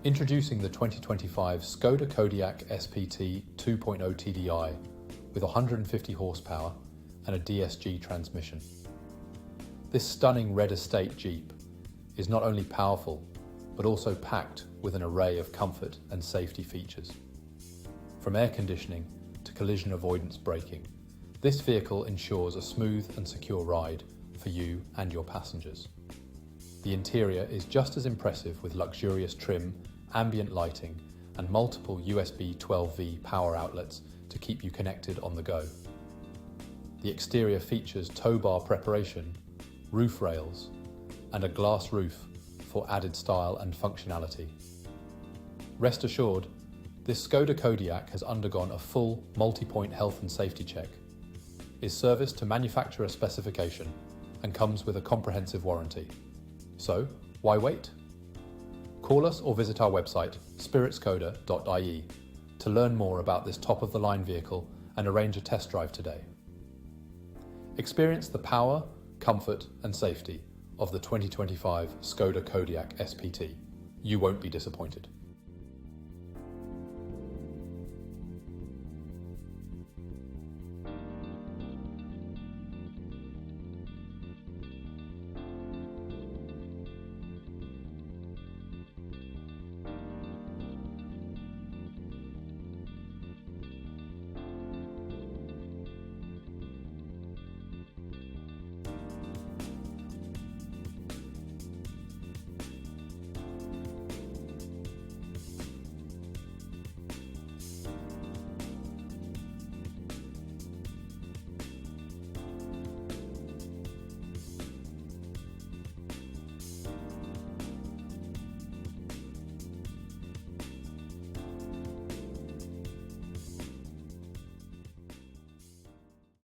Introducing the 2025 Skoda Kodiaq SPT 2.0 TDI with 150 horsepower and a DSG transmission. This stunning red estate Jeep is not only powerful, but also packed with an array of comfort and safety features. From air conditioning to collision avoidance braking, this vehicle ensures a smooth and secure ride for you and your passengers. The interior is just as impressive with luxurious trim, ambient lighting, and multiple USB 12V power outlets to keep you connected on the go. The exterior features towbar preparation, roof rails, and a glass roof for added style and functionality. Rest assured, this Skoda Kodiaq has undergone a full multi-point health and safety check, is serviced to manufacturer specification, and comes with a comprehensive warranty. So, why wait? Call us or visit our website, spiritskoda.ie, to learn more about this top-of-the-line vehicle and arrange a test drive today. Experience the power, comfort and safety of the 2025 Skoda Kodiaq SPT. You won't be disappointed.